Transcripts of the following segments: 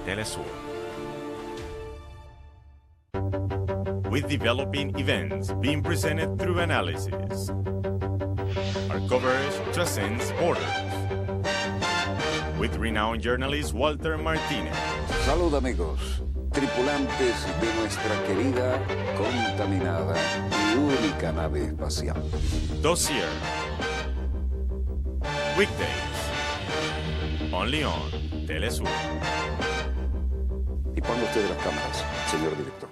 Telesur. With developing events being presented through analysis, our coverage transcends borders. With renowned journalist Walter Martinez. Salud, amigos, tripulantes de nuestra querida, contaminada y única nave espacial. Dossier. Weekdays. Only on Telesur. Y ponga usted las cámaras, señor director.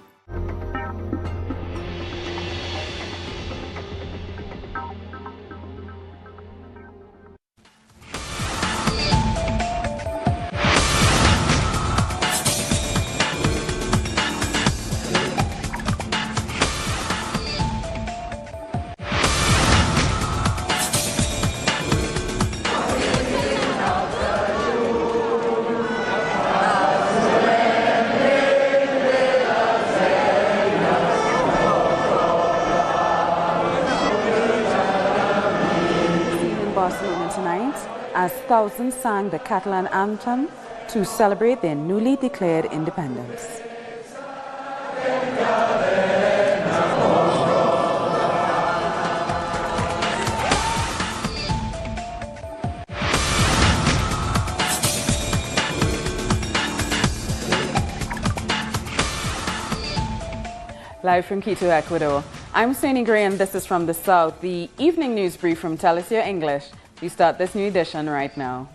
As thousands sang the Catalan anthem to celebrate their newly declared independence. Live from Quito, Ecuador, I'm Sunny Gray and this is From the South, the evening news brief from Telesur English. We start this new edition right now.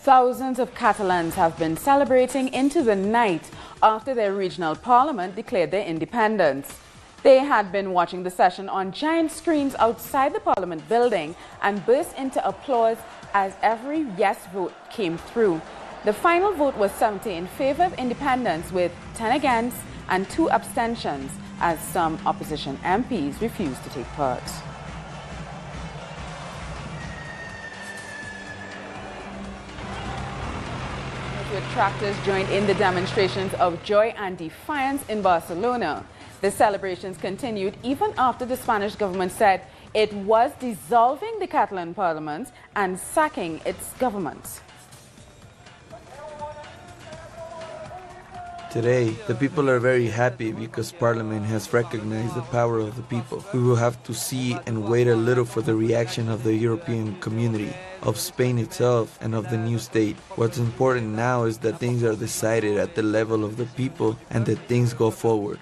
Thousands of Catalans have been celebrating into the night after their regional parliament declared their independence. They had been watching the session on giant screens outside the Parliament building and burst into applause as every yes vote came through. The final vote was 70 in favor of independence with 10 against and 2 abstentions as some opposition MPs refused to take part. Tractors joined in the demonstrations of joy and defiance in Barcelona. The celebrations continued even after the Spanish government said it was dissolving the Catalan parliament and sacking its government. Today, the people are very happy because Parliament has recognized the power of the people. We will have to see and wait a little for the reaction of the European community, of Spain itself, and of the new state. What's important now is that things are decided at the level of the people and that things go forward.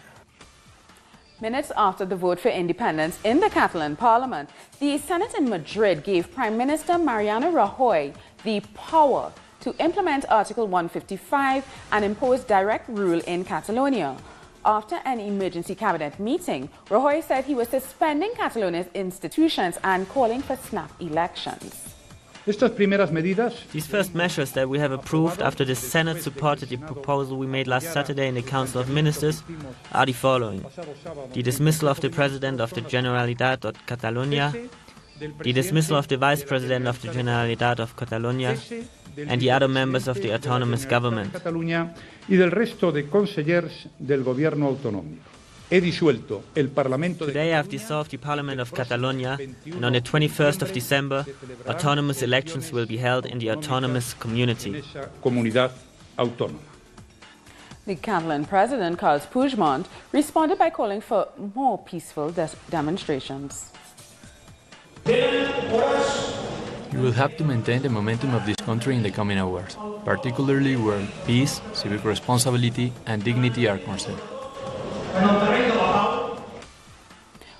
Minutes after the vote for independence in the Catalan parliament, the Senate in Madrid gave Prime Minister Mariano Rajoy the power to implement Article 155 and impose direct rule in Catalonia. After an emergency cabinet meeting, Rajoy said he was suspending Catalonia's institutions and calling for snap elections. These first measures that we have approved after the Senate supported the proposal we made last Saturday in the Council of Ministers are the following: the dismissal of the President of the Generalitat of Catalonia, the dismissal of the Vice President of the Generalitat of Catalonia, and the other members of the autonomous government. Today I have dissolved the Parliament of Catalonia, and on the 21st of December, autonomous elections will be held in the autonomous community. The Catalan President, Carles Puigdemont, responded by calling for more peaceful demonstrations. You will have to maintain the momentum of this country in the coming hours, particularly where peace, civic responsibility, and dignity are concerned.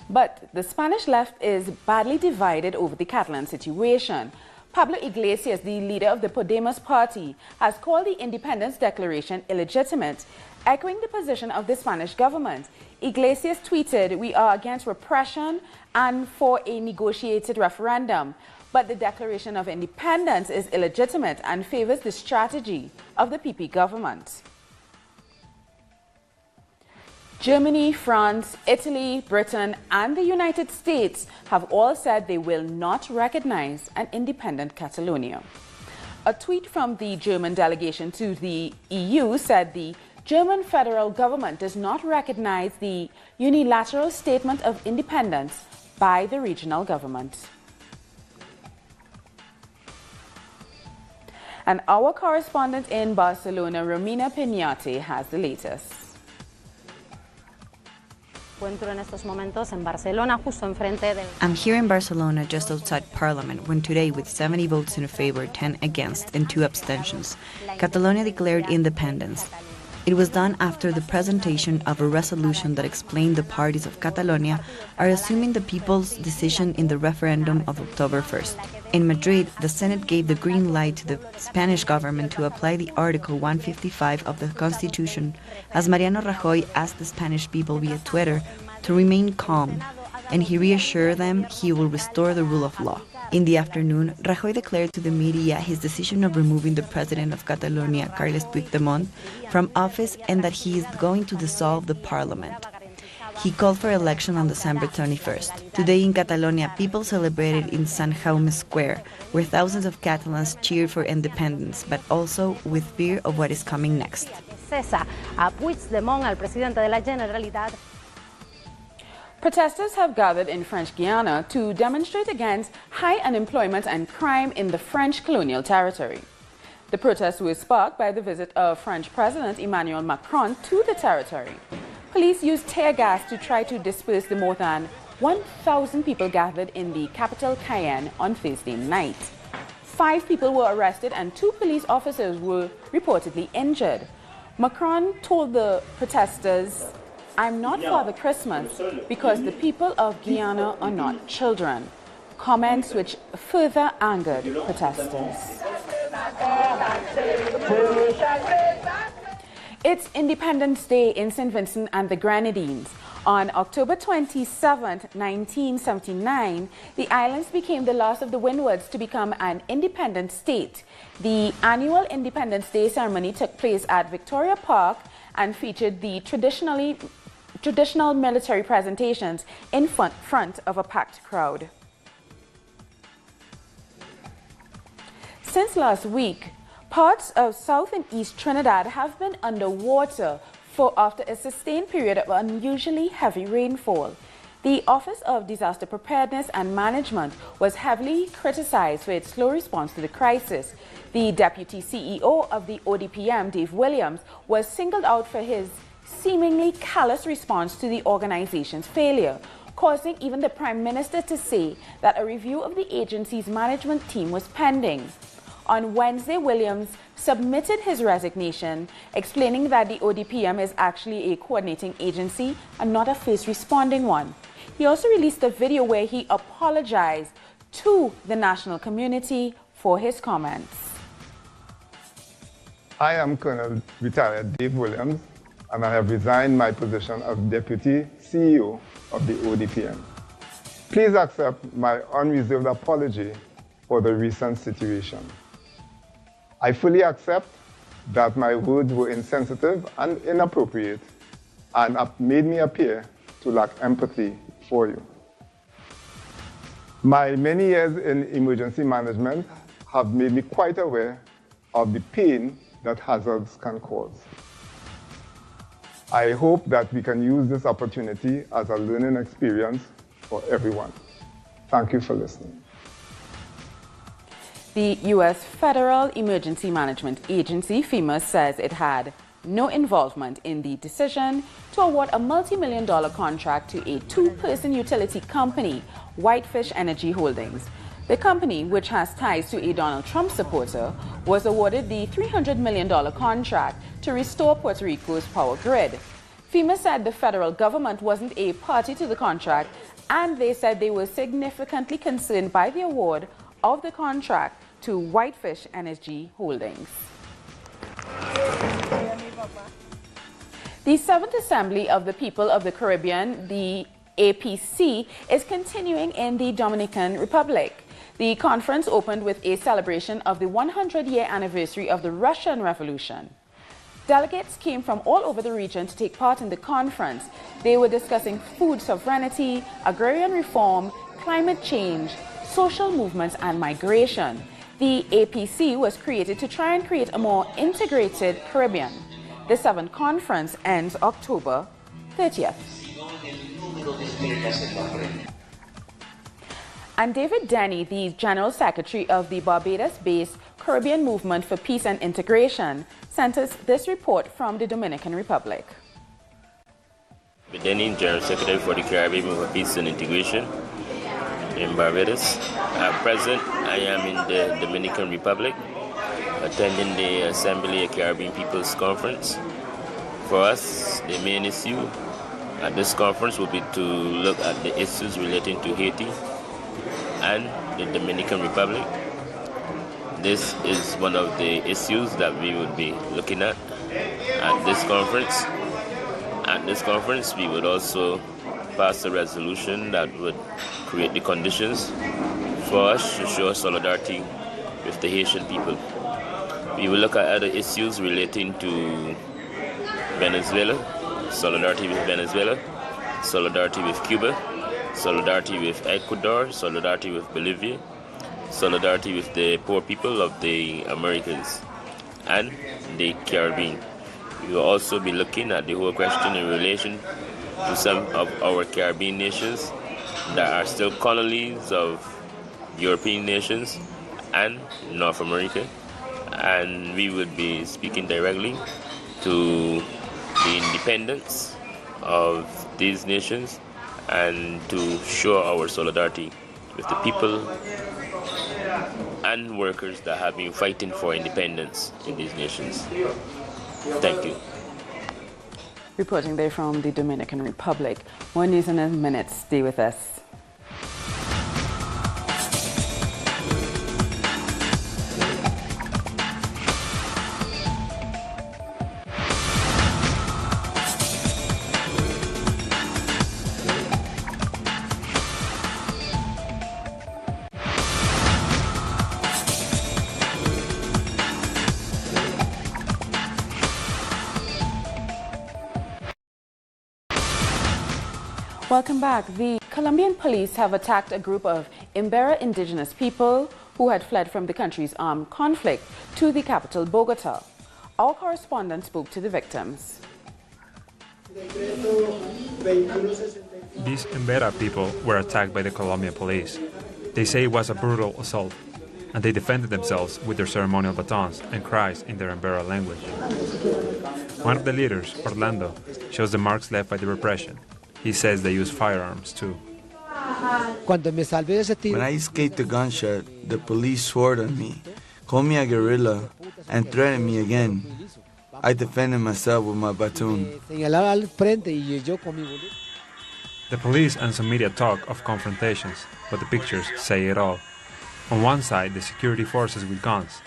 But the Spanish left is badly divided over the Catalan situation. Pablo Iglesias, the leader of the Podemos party, has called the independence declaration illegitimate, echoing the position of the Spanish government. Iglesias tweeted, "We are against repression and for a negotiated referendum, but the Declaration of Independence is illegitimate and favors the strategy of the PP government." Germany, France, Italy, Britain, and the United States have all said they will not recognize an independent Catalonia. A tweet from the German delegation to the EU said the German federal government does not recognize the unilateral statement of independence by the regional government. And our correspondent in Barcelona, Romina Piñate, has the latest. I'm here in Barcelona, just outside Parliament, when today, with 70 votes in favor, 10 against, and 2 abstentions, Catalonia declared independence. It was done after the presentation of a resolution that explained the parties of Catalonia are assuming the people's decision in the referendum of October 1st. In Madrid, the Senate gave the green light to the Spanish government to apply the Article 155 of the Constitution, as Mariano Rajoy asked the Spanish people via Twitter to remain calm, and he reassured them he will restore the rule of law. In the afternoon, Rajoy declared to the media his decision of removing the president of Catalonia, Carles Puigdemont, from office and that he is going to dissolve the parliament. He called for election on December 21st. Today in Catalonia, people celebrated in Sant Jaume Square, where thousands of Catalans cheered for independence, but also with fear of what is coming next. Protesters have gathered in French Guiana to demonstrate against high unemployment and crime in the French colonial territory. The protests were sparked by the visit of French President Emmanuel Macron to the territory. Police used tear gas to try to disperse the more than 1,000 people gathered in the capital Cayenne on Thursday night. 5 people were arrested and 2 police officers were reportedly injured. Macron told the protesters, "I'm not Father Christmas because the people of Guyana are not children," comments which further angered protesters. It's Independence Day in St. Vincent and the Grenadines. On October 27, 1979, the islands became the last of the Windwards to become an independent state. The annual Independence Day ceremony took place at Victoria Park and featured the traditional military presentations in front of a packed crowd. Since last week, parts of South and East Trinidad have been underwater after a sustained period of unusually heavy rainfall. The Office of Disaster Preparedness and Management was heavily criticized for its slow response to the crisis. The Deputy CEO of the ODPM, Dave Williams, was singled out for his seemingly callous response to the organization's failure, causing even the Prime Minister to say that a review of the agency's management team was pending. On Wednesday, Williams submitted his resignation, explaining that the ODPM is actually a coordinating agency and not a first responding one. He also released a video where he apologized to the national community for his comments. I am Colonel Retired Dave Williams, and I have resigned my position as Deputy CEO of the ODPM. Please accept my unreserved apology for the recent situation. I fully accept that my words were insensitive and inappropriate and made me appear to lack empathy for you. My many years in emergency management have made me quite aware of the pain that hazards can cause. I hope that we can use this opportunity as a learning experience for everyone. Thank you for listening. The U.S. Federal Emergency Management Agency, FEMA, says it had no involvement in the decision to award a multi-million-dollar contract to a 2-person utility company, Whitefish Energy Holdings. The company, which has ties to a Donald Trump supporter, was awarded the $300 million contract to restore Puerto Rico's power grid. FEMA said the federal government wasn't a party to the contract, and they said they were significantly concerned by the award of the contract to Whitefish Energy Holdings. The 7th Assembly of the People of the Caribbean, the APC, is continuing in the Dominican Republic. The conference opened with a celebration of the 100-year anniversary of the Russian Revolution. Delegates came from all over the region to take part in the conference. They were discussing food sovereignty, agrarian reform, climate change, social movements, and migration. The APC was created to try and create a more integrated Caribbean. The 7th conference ends October 30th. And David Denny, the General Secretary of the Barbados-based Caribbean Movement for Peace and Integration, sent us this report from the Dominican Republic. Denny, General Secretary for the Caribbean Movement for Peace and Integration in Barbados. At present, I am in the Dominican Republic, attending the Assembly of Caribbean Peoples Conference. For us, the main issue at this conference will be to look at the issues relating to Haiti and the Dominican Republic. This is one of the issues that we would be looking at this conference. At this conference, we would also pass a resolution that would create the conditions for us to show solidarity with the Haitian people. We will look at other issues relating to Venezuela, solidarity with Venezuela, solidarity with Cuba, solidarity with Ecuador, solidarity with Bolivia, solidarity with the poor people of the Americas and the Caribbean. We will also be looking at the whole question in relation to some of our Caribbean nations that are still colonies of European nations and North America. And we would be speaking directly to the independence of these nations and to show our solidarity with the people and workers that have been fighting for independence in these nations. Thank you. Reporting there from the Dominican Republic. More news in a minute. Stay with us. Welcome back. The Colombian police have attacked a group of Imbera indigenous people who had fled from the country's armed conflict to the capital, Bogota. Our correspondent spoke to the victims. These Imbera people were attacked by the Colombian police. They say it was a brutal assault, and they defended themselves with their ceremonial batons and cries in their Imbera language. One of the leaders, Orlando, shows the marks left by the repression. He says they use firearms too. When I escaped the gunshot, the police swore on me, called me a guerrilla, and threatened me again. I defended myself with my baton. The police and some media talk of confrontations, but the pictures say it all. On one side, the security forces with guns.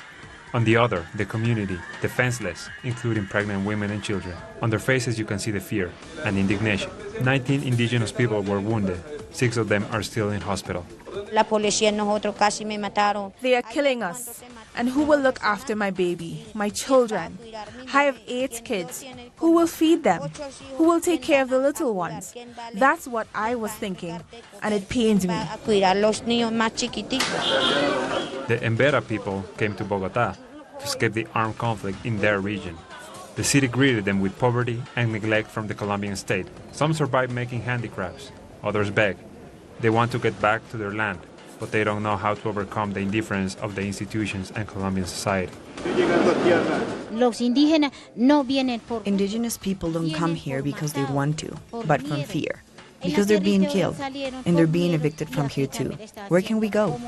On the other, the community, defenseless, including pregnant women and children. On their faces you can see the fear and indignation. 19 indigenous people were wounded. 6 of them are still in hospital. They are killing us. And who will look after my baby, my children? I have 8 kids. Who will feed them? Who will take care of the little ones? That's what I was thinking, and it pains me. The Imbera people came to Bogota to escape the armed conflict in their region. The city greeted them with poverty and neglect from the Colombian state. Some survived making handicrafts, others beg. They want to get back to their land, but they don't know how to overcome the indifference of the institutions and Colombian society. Indigenous people don't come here because they want to, but from fear. Because they're being killed, and they're being evicted from here too. Where can we go?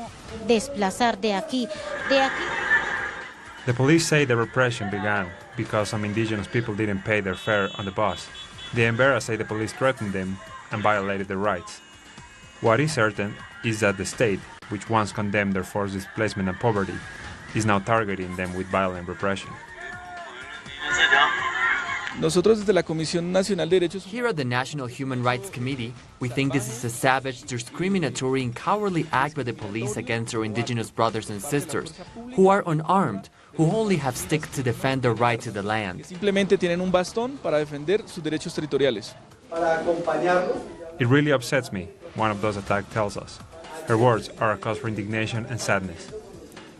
The police say the repression began because some indigenous people didn't pay their fare on the bus. The Imbera say the police threatened them and violated their rights. What is certain is that the state, which once condemned their forced displacement and poverty, is now targeting them with violent repression. Here at the National Human Rights Committee, we think this is a savage, discriminatory and cowardly act by the police against our indigenous brothers and sisters, who are unarmed, who only have sticks to defend their right to the land. It really upsets me, one of those attacked tells us. Her words are a cause for indignation and sadness.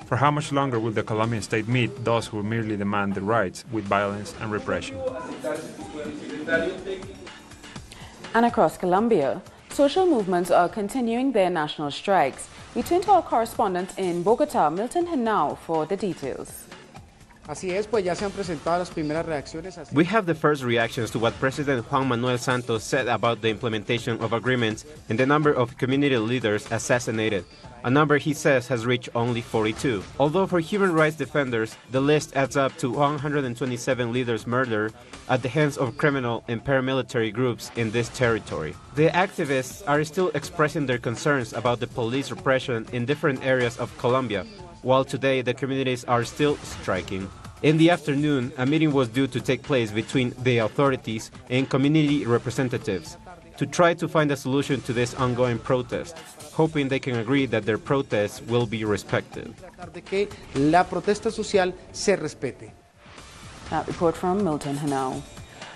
For how much longer will the Colombian state meet those who merely demand their rights with violence and repression? And across Colombia, social movements are continuing their national strikes. We turn to our correspondent in Bogotá, Milton Henao, for the details. We have the first reactions to what President Juan Manuel Santos said about the implementation of agreements and the number of community leaders assassinated, a number he says has reached only 42. Although for human rights defenders, the list adds up to 127 leaders murdered at the hands of criminal and paramilitary groups in this territory. The activists are still expressing their concerns about the police repression in different areas of Colombia, while today the communities are still striking. In the afternoon, a meeting was due to take place between the authorities and community representatives to try to find a solution to this ongoing protest, hoping they can agree that their protests will be respected. That report from Milton Henao.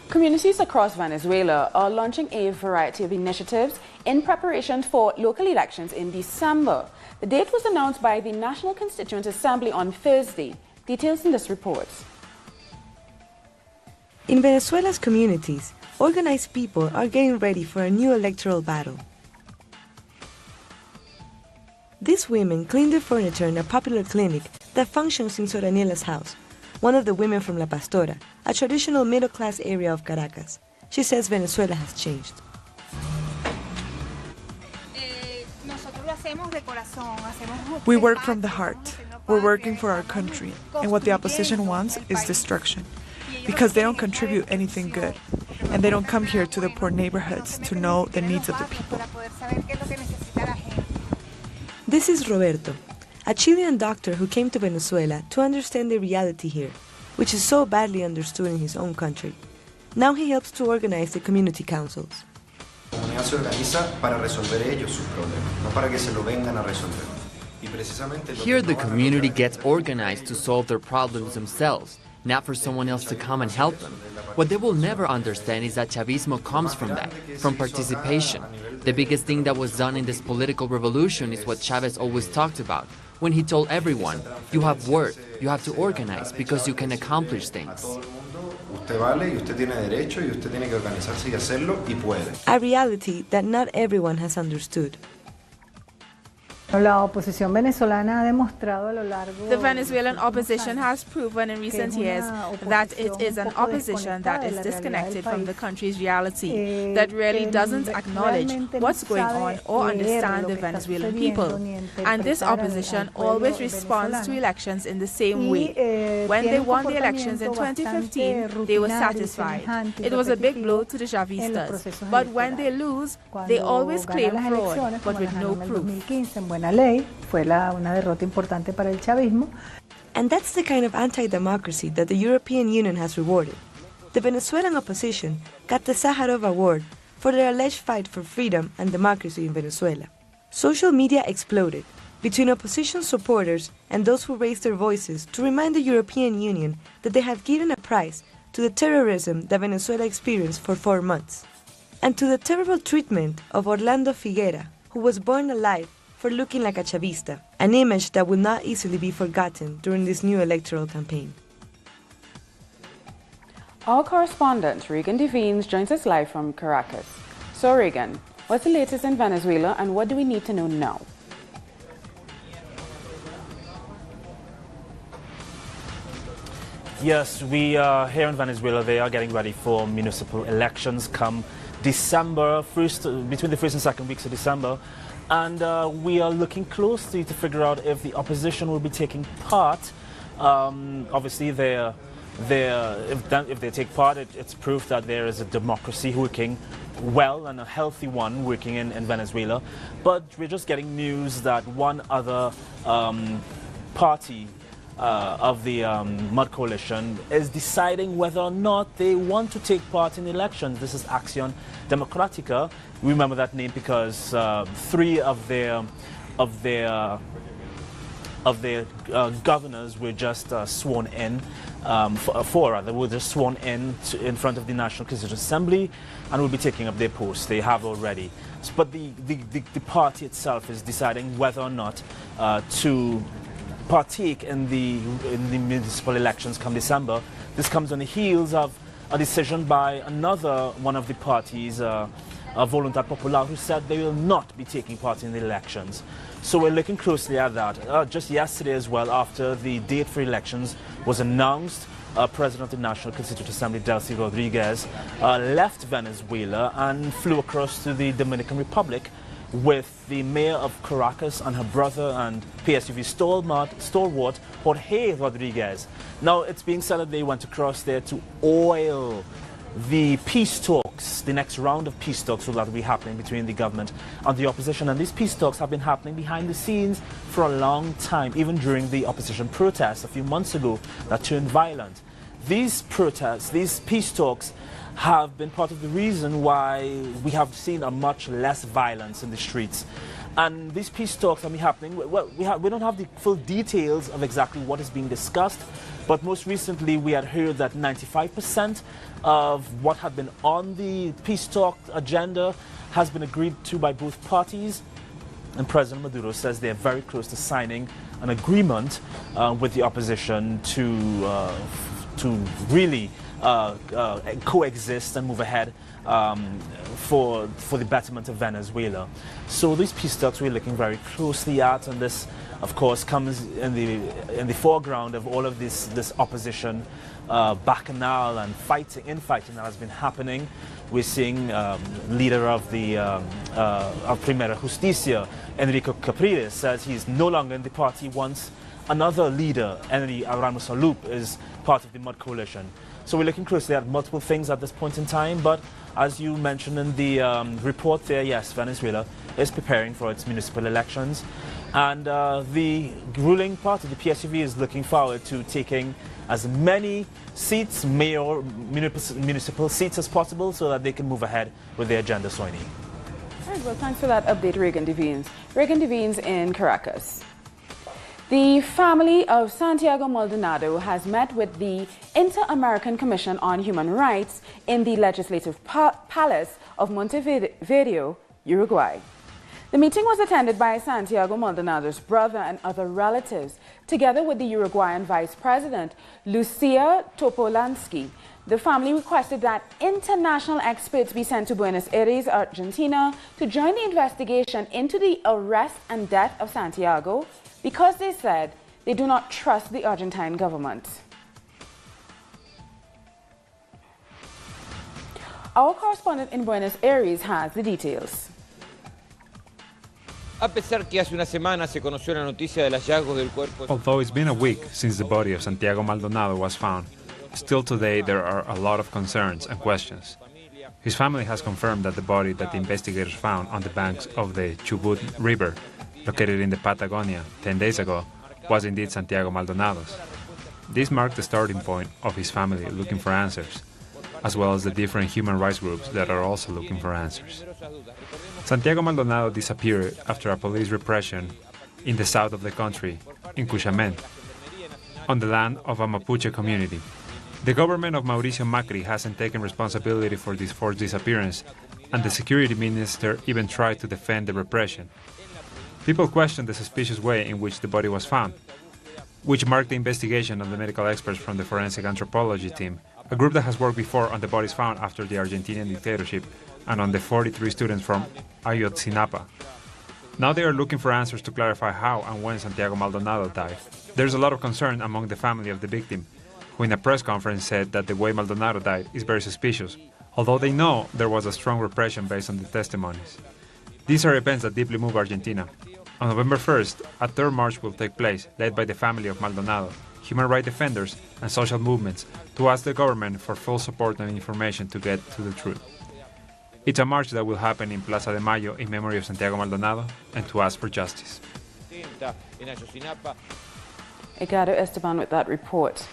Communities across Venezuela are launching a variety of initiatives in preparation for local elections in December. The date was announced by the National Constituent Assembly on Thursday. Details in this report. In Venezuela's communities, organized people are getting ready for a new electoral battle. These women clean their furniture in a popular clinic that functions in Soraniela's house, one of the women from La Pastora, a traditional middle-class area of Caracas. She says Venezuela has changed. We work from the heart. We're working for our country, and what the opposition wants is destruction, because they don't contribute anything good, and they don't come here to the poor neighborhoods to know the needs of the people. This is Roberto, a Chilean doctor who came to Venezuela to understand the reality here, which is so badly understood in his own country. Now he helps to organize the community councils. Here the community gets organized to solve their problems themselves, not for someone else to come and help them. What they will never understand is that Chavismo comes from that, from participation. The biggest thing that was done in this political revolution is what Chavez always talked about, when he told everyone, you have work, you have to organize because you can accomplish things. A reality that not everyone has understood. The Venezuelan opposition has proven in recent years that it is an opposition that is disconnected from the country's reality, that really doesn't acknowledge what's going on or understand the Venezuelan people. And this opposition always responds to elections in the same way. When they won the elections in 2015, they were satisfied. It was a big blow to the Chavistas. But when they lose, they always claim fraud, but with no proof. And that's the kind of anti-democracy that the European Union has rewarded. The Venezuelan opposition got the Sakharov Award for their alleged fight for freedom and democracy in Venezuela. Social media exploded between opposition supporters and those who raised their voices to remind the European Union that they have given a price to the terrorism that Venezuela experienced for 4 months, and to the terrible treatment of Orlando Figuera, who was born alive for looking like a Chavista, an image that will not easily be forgotten during this new electoral campaign. Our correspondent, Regan Devines, joins us live from Caracas. So Regan, what's the latest in Venezuela and what do we need to know now? Yes, we are here in Venezuela. They are getting ready for municipal elections come December, between the first and second weeks of December. And we are looking closely to figure out if the opposition will be taking part. Obviously, if they take part, it's proof that there is a democracy working well and a healthy one working in Venezuela. But we're just getting news that one other party of the MUD coalition is deciding whether or not they want to take part in elections. This is Acción Democrática. We remember that name because 3 of their governors were just sworn in. 4 rather were just sworn in front of the National Constituent Assembly and will be taking up their posts. They have already. But the party itself is deciding whether or not to partake in the municipal elections come December. This comes on the heels of a decision by another one of the parties, Voluntad Popular, who said they will not be taking part in the elections. So we're looking closely at that. Just yesterday as well, after the date for elections was announced, President of the National Constituent Assembly, Delcy Rodriguez, left Venezuela and flew across to the Dominican Republic with the mayor of Caracas and her brother and PSUV stalwart Jorge Rodriguez. Now, it's being said that they went across there to oil the peace talks, the next round of peace talks that will be happening between the government and the opposition. And these peace talks have been happening behind the scenes for a long time, even during the opposition protests a few months ago that turned violent. These protests, these peace talks, have been part of the reason why we have seen a much less violence in the streets. And these peace talks have been happening. Well, we don't have the full details of exactly what is being discussed, but most recently we had heard that 95% of what had been on the peace talk agenda has been agreed to by both parties. And President Maduro says they're very close to signing an agreement with the opposition to really coexist and move ahead for the betterment of Venezuela. So these peace talks we're looking very closely at, and this, of course, comes in the foreground of all of this opposition bacchanal and infighting that has been happening. We're seeing leader of the of Primera Justicia, Enrique Capriles, says he's no longer in the party. Wants another leader, Henry Aramu-Salup, is part of the MUD coalition. So we're looking closely at multiple things at this point in time, but as you mentioned in the report there, yes, Venezuela is preparing for its municipal elections, and the ruling party, the PSUV, is looking forward to taking as many seats, municipal seats as possible, so that they can move ahead with their agenda, Soini. All right, well, thanks for that update, Reagan Devines. Reagan Devines in Caracas. The family of Santiago Maldonado has met with the Inter-American Commission on Human Rights in the Legislative Palace of Montevideo, Uruguay. The meeting was attended by Santiago Maldonado's brother and other relatives, together with the Uruguayan Vice President, Lucia Topolansky. The family requested that international experts be sent to Buenos Aires, Argentina, to join the investigation into the arrest and death of Santiago, because they said they do not trust the Argentine government. Our correspondent in Buenos Aires has the details. Although it's been a week since the body of Santiago Maldonado was found, still today there are a lot of concerns and questions. His family has confirmed that the body that the investigators found on the banks of the Chubut River, located in the Patagonia 10 days ago, was indeed Santiago Maldonado's. This marked the starting point of his family looking for answers, as well as the different human rights groups that are also looking for answers. Santiago Maldonado disappeared after a police repression in the south of the country, in Cuchamen, on the land of a Mapuche community. The government of Mauricio Macri hasn't taken responsibility for this forced disappearance, and the security minister even tried to defend the repression. People question the suspicious way in which the body was found, which marked the investigation of the medical experts from the forensic anthropology team, a group that has worked before on the bodies found after the Argentinian dictatorship and on the 43 students from Ayotzinapa. Now they are looking for answers to clarify how and when Santiago Maldonado died. There's a lot of concern among the family of the victim, who in a press conference said that the way Maldonado died is very suspicious, although they know there was a strong repression based on the testimonies. These are events that deeply move Argentina. On November 1st, a third march will take place, led by the family of Maldonado, human rights defenders, and social movements, to ask the government for full support and information to get to the truth. It's a march that will happen in Plaza de Mayo in memory of Santiago Maldonado and to ask for justice. Egado Esteban with that report.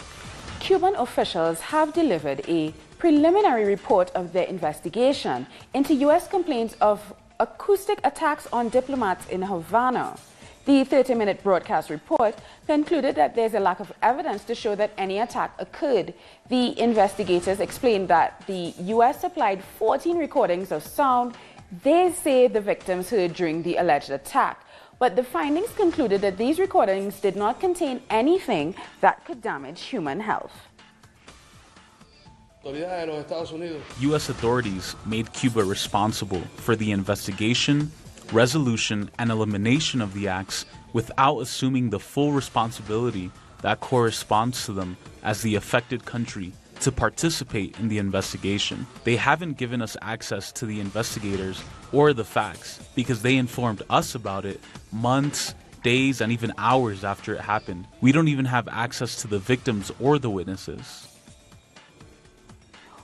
Cuban officials have delivered a preliminary report of their investigation into U.S. complaints of acoustic attacks on diplomats in Havana. The 30-minute broadcast report concluded that there's a lack of evidence to show that any attack occurred. The investigators explained that the U.S. supplied 14 recordings of sound they say the victims heard during the alleged attack. but the findings concluded that these recordings did not contain anything that could damage human health. U.S. authorities made Cuba responsible for the investigation, resolution, and elimination of the acts without assuming the full responsibility that corresponds to them as the affected country to participate in the investigation. They haven't given us access to the investigators or the facts because they informed us about it months, days, and even hours after it happened. We don't even have access to the victims or the witnesses.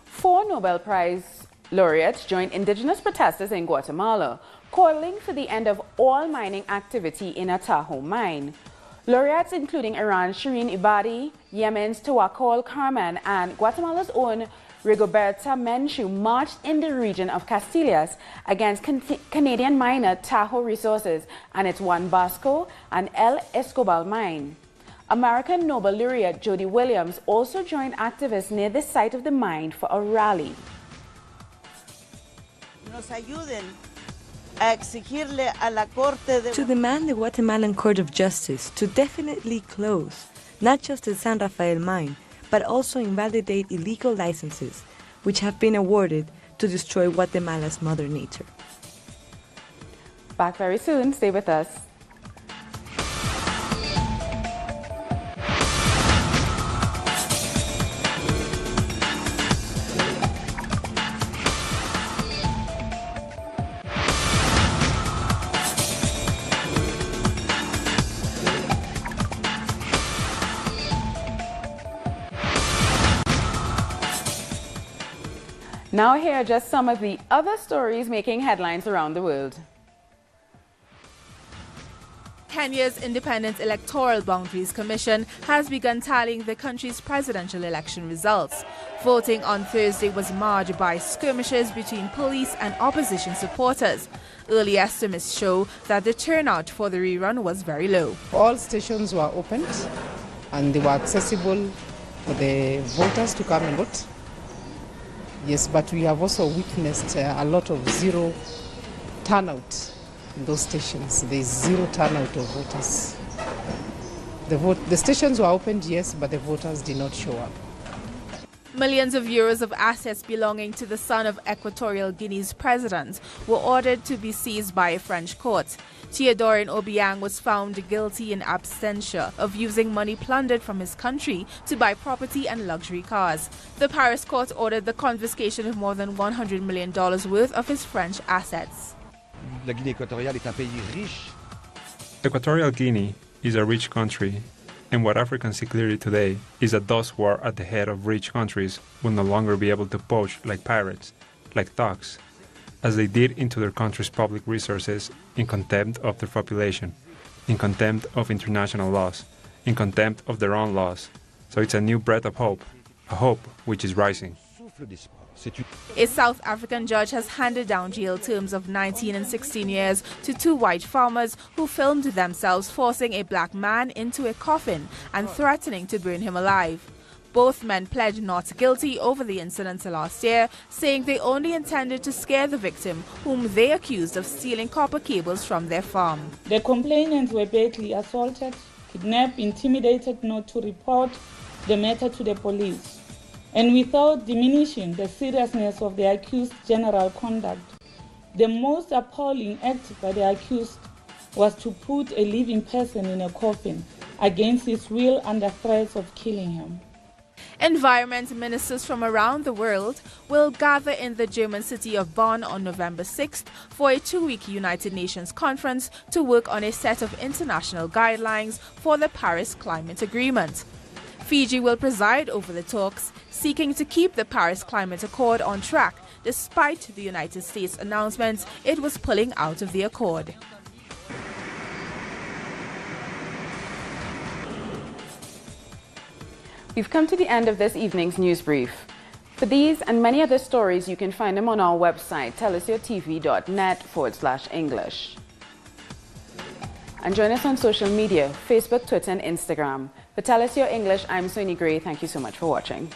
4 Nobel Prize laureates joined indigenous protesters in Guatemala, calling for the end of all mining activity in a Tahoe mine. Laureates including Iran's Shireen Ebadi, Yemen's Tawakkol Karman, and Guatemala's own Rigoberta Menchú marched in the region of Castillas against Canadian miner Tahoe Resources and its Juan Bosco and El Escobal mine. American Nobel laureate Jody Williams also joined activists near the site of the mine for a rally. To demand the Guatemalan Court of Justice to definitely close not just the San Rafael mine, but also invalidate illegal licenses which have been awarded to destroy Guatemala's mother nature. Back very soon. Stay with us. Now here are just some of the other stories making headlines around the world. Kenya's Independent Electoral Boundaries Commission has begun tallying the country's presidential election results. Voting on Thursday was marred by skirmishes between police and opposition supporters. Early estimates show that the turnout for the rerun was very low. All stations were opened and they were accessible for the voters to come and vote. Yes, but we have also witnessed a lot of zero turnout in those stations. There is zero turnout of voters. The stations were opened, yes, but the voters did not show up. Millions of euros of assets belonging to the son of Equatorial Guinea's president were ordered to be seized by a French court. Teodoro Obiang was found guilty in absentia of using money plundered from his country to buy property and luxury cars. The Paris court ordered the confiscation of more than $100 million worth of his French assets. Equatorial Guinea is a rich country, and what Africans see clearly today is that those who are at the head of rich countries will no longer be able to poach like pirates, like thugs, as they did into their country's public resources in contempt of their population, in contempt of international laws, in contempt of their own laws. So it's a new breath of hope, a hope which is rising. A South African judge has handed down jail terms of 19 and 16 years to 2 white farmers who filmed themselves forcing a black man into a coffin and threatening to burn him alive. Both men pled not guilty over the incident last year, saying they only intended to scare the victim, whom they accused of stealing copper cables from their farm. The complainants were badly assaulted, kidnapped, intimidated not to report the matter to the police. And without diminishing the seriousness of the accused's general conduct, the most appalling act by the accused was to put a living person in a coffin against his will under threats of killing him. Environment ministers from around the world will gather in the German city of Bonn on November 6th for a 2-week United Nations conference to work on a set of international guidelines for the Paris Climate Agreement. Fiji will preside over the talks, seeking to keep the Paris Climate Accord on track despite the United States' announcement it was pulling out of the accord. We've come to the end of this evening's news brief. For these and many other stories, you can find them on our website, telesyourtv.net/English. And join us on social media, Facebook, Twitter, and Instagram. For Tell Us Your English, I'm Sonia Gray. Thank you so much for watching.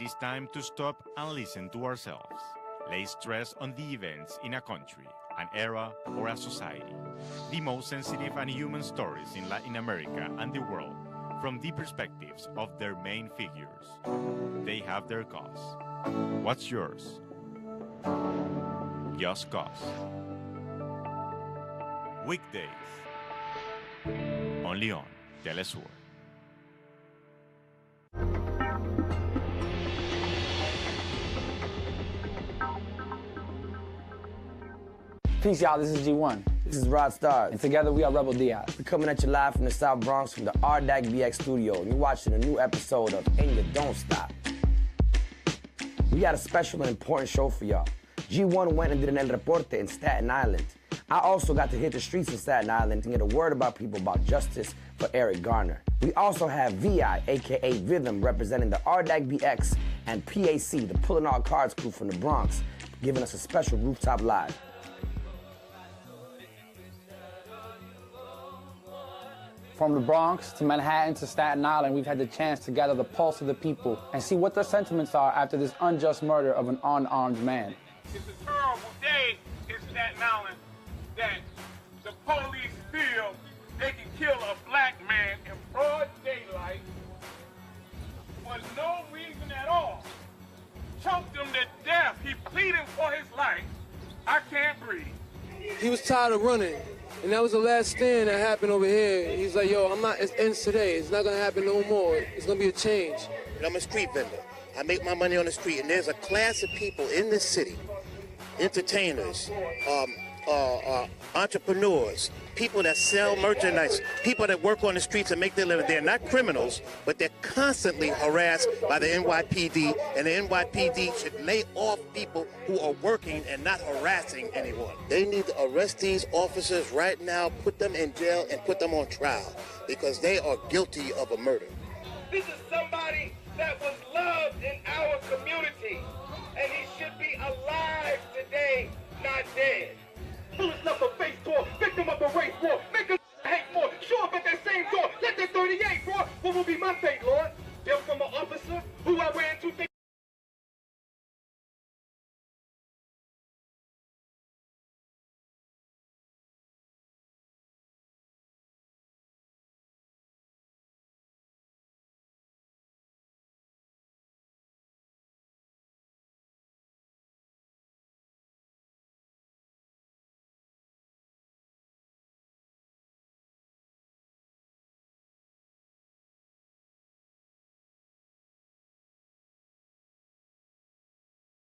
is time to stop and listen to ourselves. Lay stress on the events in a country, an era, or a society. The most sensitive and human stories in Latin America and the world, from the perspectives of their main figures. They have their cause. What's yours? Just Cause. Weekdays. Only on Telesur. Peace, y'all. This is G1. This is Rod Stars. And together we are Rebel Diaz. We're coming at you live from the South Bronx from the RDAC BX studio. And you're watching a new episode of And You Don't Stop. We got a special and important show for y'all. G1 went and did an El Reporte in Staten Island. I also got to hit the streets of Staten Island and get a word about people about justice for Eric Garner. We also have VI, aka Rhythm, representing the RDAC BX, and PAC, the Pulling All Cards crew from the Bronx, giving us a special rooftop live. From the Bronx to Manhattan to Staten Island, we've had the chance to gather the pulse of the people and see what their sentiments are after this unjust murder of an unarmed man. It's a terrible day in Staten Island that the police feel they can kill a black man in broad daylight for no reason at all. Choked him to death. He pleaded for his life. I can't breathe. He was tired of running. And that was the last stand that happened over here. He's like, yo, it ends today. It's not gonna happen no more. It's gonna be a change. And I'm a street vendor. I make my money on the street, and there's a class of people in this city, entertainers, entrepreneurs, people that sell merchandise, people that work on the streets and make their living. They're not criminals, but they're constantly harassed by the NYPD, and the NYPD should lay off people who are working and not harassing anyone. They need to arrest these officers right now, put them in jail, and put them on trial, because they are guilty of a murder. This is somebody that was loved in our community, and he should be alive today, not dead. Bullets left a face door, victim of a race war, make a hate more, show up at that same door, let that 38 roar, what will be my fate, Lord?